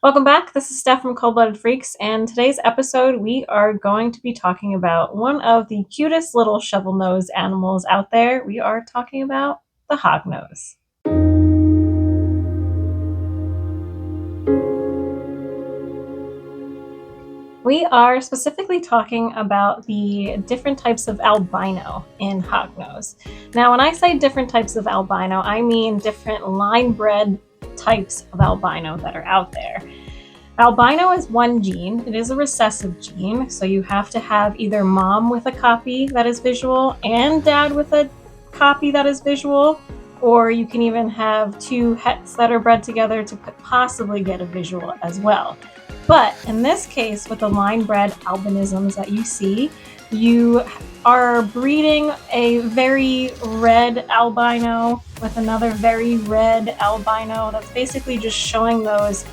Welcome back. This is Steph from Cold-Blooded Freaks, and today's episode we are going to be talking about one of the cutest little shovel-nosed animals out there. We are talking about the hognose. We are specifically talking about the different types of albino in hognose. Now, when I say different types of albino, I mean different line-bred types of albino that are out there. Albino is one gene. It is a recessive gene, so you have to have either mom with a copy that is visual and dad with a copy that is visual, or you can even have two hets that are bred together to possibly get a visual as well. But in this case, with the line-bred albinisms that you see, you are breeding a very red albino with another very red albino. That's basically just showing those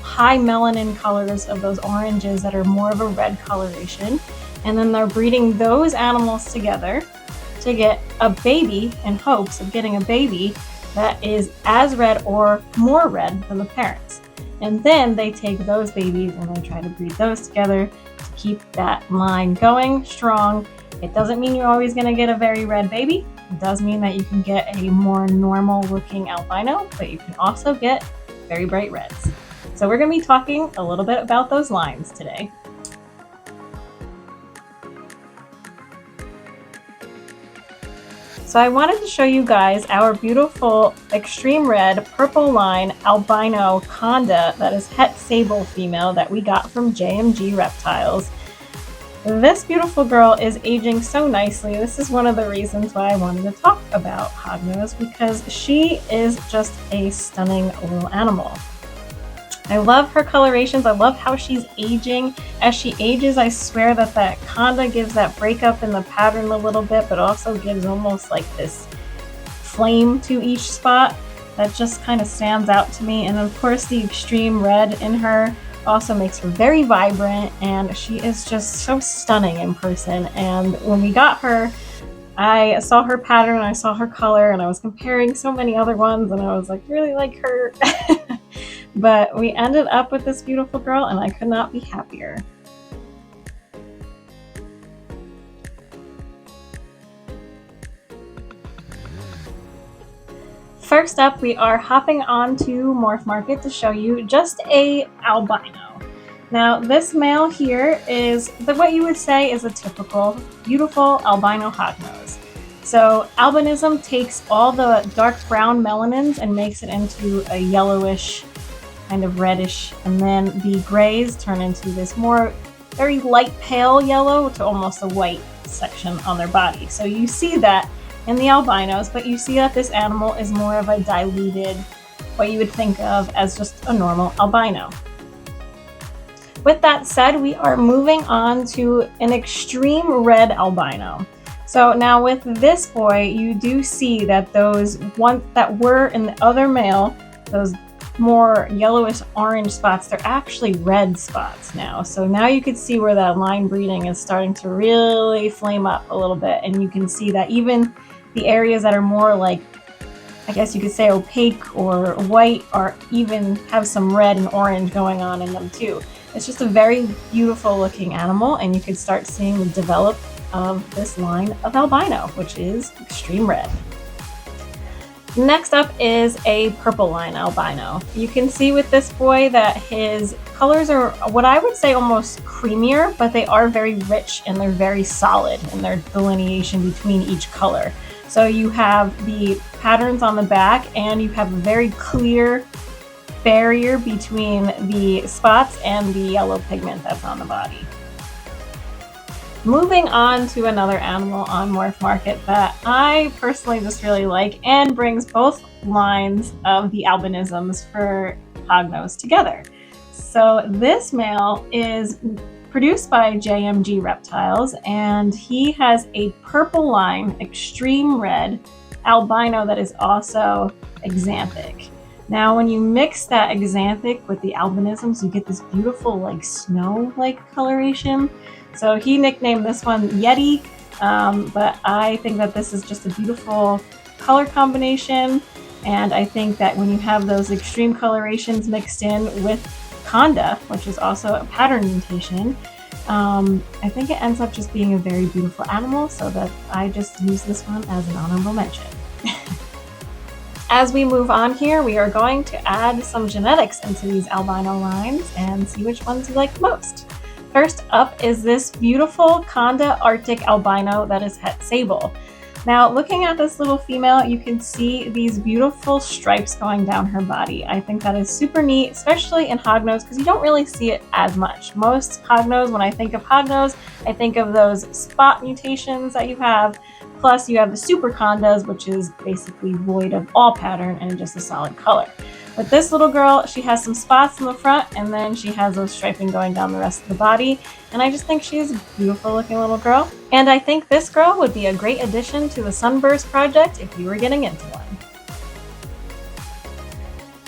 high melanin colors of those oranges that are more of a red coloration. And then they're breeding those animals together to get a baby in hopes of getting a baby that is as red or more red than the parents. And then they take those babies and they try to breed those together to keep that line going strong. It doesn't mean you're always going to get a very red baby. It does mean that you can get a more normal looking albino, but you can also get very bright reds. So we're going to be talking a little bit about those lines today. So I wanted to show you guys our beautiful extreme red purple line albino conda that is het sable female that we got from JMG Reptiles. This beautiful girl is aging so nicely. This is one of the reasons why I wanted to talk about hognose, because she is just a stunning little animal. I love her colorations. I love how she's aging. As she ages, I swear that conda gives that breakup in the pattern a little bit, but also gives almost like this flame to each spot that just kind of stands out to me. And of course, the extreme red in her also makes her very vibrant, and she is just so stunning in person. And when we got her, I saw her pattern, I saw her color, and I was comparing so many other ones, and I was like, really like her. But we ended up with this beautiful girl, and I could not be happier. First up, we are hopping on to Morphmarket to show you just a albino. Now, this male here is what you would say is a typical beautiful albino hognose. So albinism takes all the dark brown melanins and makes it into a yellowish, kind of reddish, and then the grays turn into this more very light pale yellow to almost a white section on their body. So you see that in the albinos, but you see that this animal is more of a diluted, what you would think of as just a normal albino. With that said, we are moving on to an extreme red albino. So now with this boy, you do see that those ones that were in the other male, those more yellowish orange spots, they're actually red spots now. So now you can see where that line breeding is starting to really flame up a little bit, and you can see that even the areas that are more like, I guess you could say opaque or white, are even have some red and orange going on in them too. It's just a very beautiful looking animal, and you can start seeing the develop of this line of albino, which is extreme red. Next up is a purple line albino. You can see with this boy that his colors are what I would say almost creamier, but they are very rich and they're very solid in their delineation between each color. So you have the patterns on the back, and you have a very clear barrier between the spots and the yellow pigment that's on the body. Moving on to another animal on Morphmarket that I personally just really like and brings both lines of the albinisms for hognose together. So this male is produced by JMG Reptiles, and he has a purple line, extreme red albino that is also axanthic. Now, when you mix that axanthic with the albinisms, you get this beautiful like snow-like coloration. So he nicknamed this one Yeti, but I think that this is just a beautiful color combination. And I think that when you have those extreme colorations mixed in with Conda, which is also a pattern mutation, I think it ends up just being a very beautiful animal, so that I just use this one as an honorable mention. As we move on here, we are going to add some genetics into these albino lines and see which ones you like most. First up is this beautiful Conda Arctic albino that is het sable. Now, looking at this little female, you can see these beautiful stripes going down her body. I think that is super neat, especially in hognose, because you don't really see it as much. Most hognose, when I think of hognose, I think of those spot mutations that you have. Plus, you have the super condas, which is basically void of all pattern and just a solid color. But this little girl, she has some spots in the front, and then she has those striping going down the rest of the body. And I just think she is a beautiful looking little girl. And I think this girl would be a great addition to the Sunburst project if you were getting into one.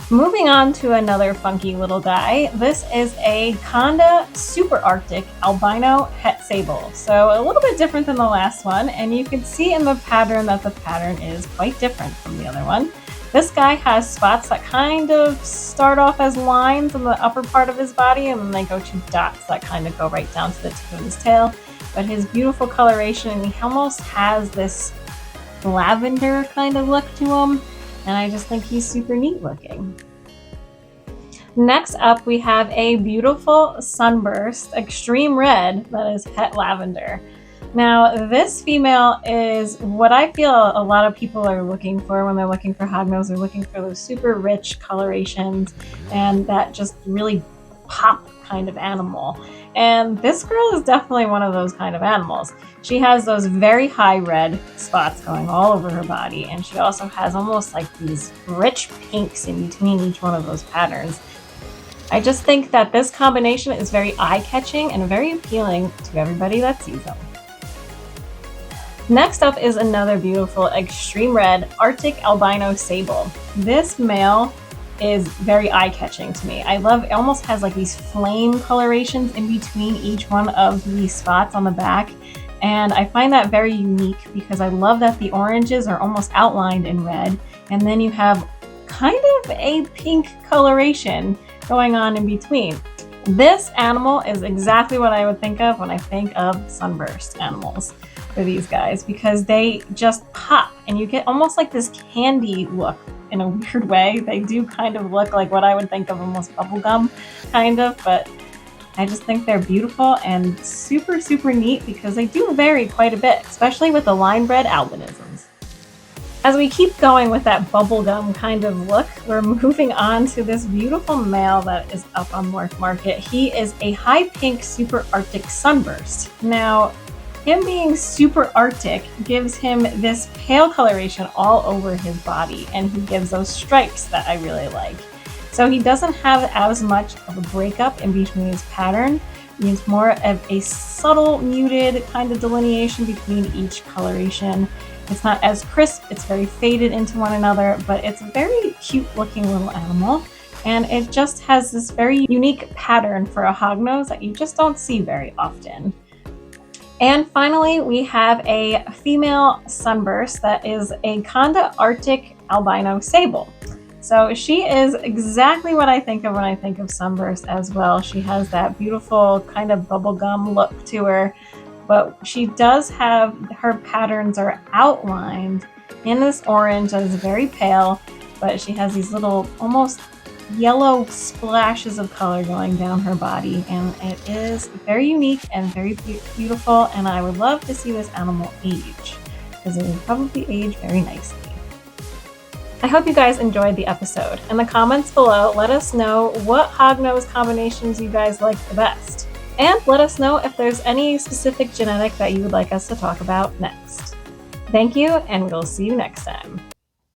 Moving on to another funky little guy, this is a Conda Super Arctic Albino Het Sable. So a little bit different than the last one, and you can see in the pattern that the pattern is quite different from the other one. This guy has spots that kind of start off as lines in the upper part of his body, and then they go to dots that kind of go right down to the tip of his tail. But his beautiful coloration, and he almost has this lavender kind of look to him, and I just think he's super neat looking. Next up, we have a beautiful Sunburst Extreme Red that is het lavender. Now, this female is what I feel a lot of people are looking for when they're looking for hognose. They're looking for those super rich colorations and that just really pop kind of animal. And this girl is definitely one of those kind of animals. She has those very high red spots going all over her body, and she also has almost like these rich pinks in between each one of those patterns. I just think that this combination is very eye-catching and very appealing to everybody that sees them. Next up is another beautiful extreme red Arctic Albino Sable. This male is very eye-catching to me. I love, it almost has like these flame colorations in between each one of the spots on the back. And I find that very unique because I love that the oranges are almost outlined in red. And then you have kind of a pink coloration going on in between. This animal is exactly what I would think of when I think of sunburst animals for these guys, because they just pop and you get almost like this candy look in a weird way. They do kind of look like what I would think of almost bubblegum kind of, but I just think they're beautiful and super, super neat because they do vary quite a bit, especially with the line-bred albinisms. As we keep going with that bubblegum kind of look, we're moving on to this beautiful male that is up on Morphmarket. He is a high pink super Arctic Sunburst. Now, him being super Arctic gives him this pale coloration all over his body, and he gives those stripes that I really like. So he doesn't have as much of a breakup in between his pattern. It's more of a subtle, muted kind of delineation between each coloration. It's not as crisp, it's very faded into one another, but it's a very cute looking little animal. And it just has this very unique pattern for a hognose that you just don't see very often. And finally, we have a female sunburst that is a Conda Arctic Albino Sable. So she is exactly what I think of when I think of sunburst as well. She has that beautiful kind of bubblegum look to her, but she does have, her patterns are outlined in this orange that is very pale, but she has these little almost yellow splashes of color going down her body, and it is very unique and very beautiful, and I would love to see this animal age because it would probably age very nicely. I hope you guys enjoyed the episode. In the comments below, let us know what hognose combinations you guys like the best, and let us know if there's any specific genetic that you would like us to talk about next. Thank you, and we'll see you next time.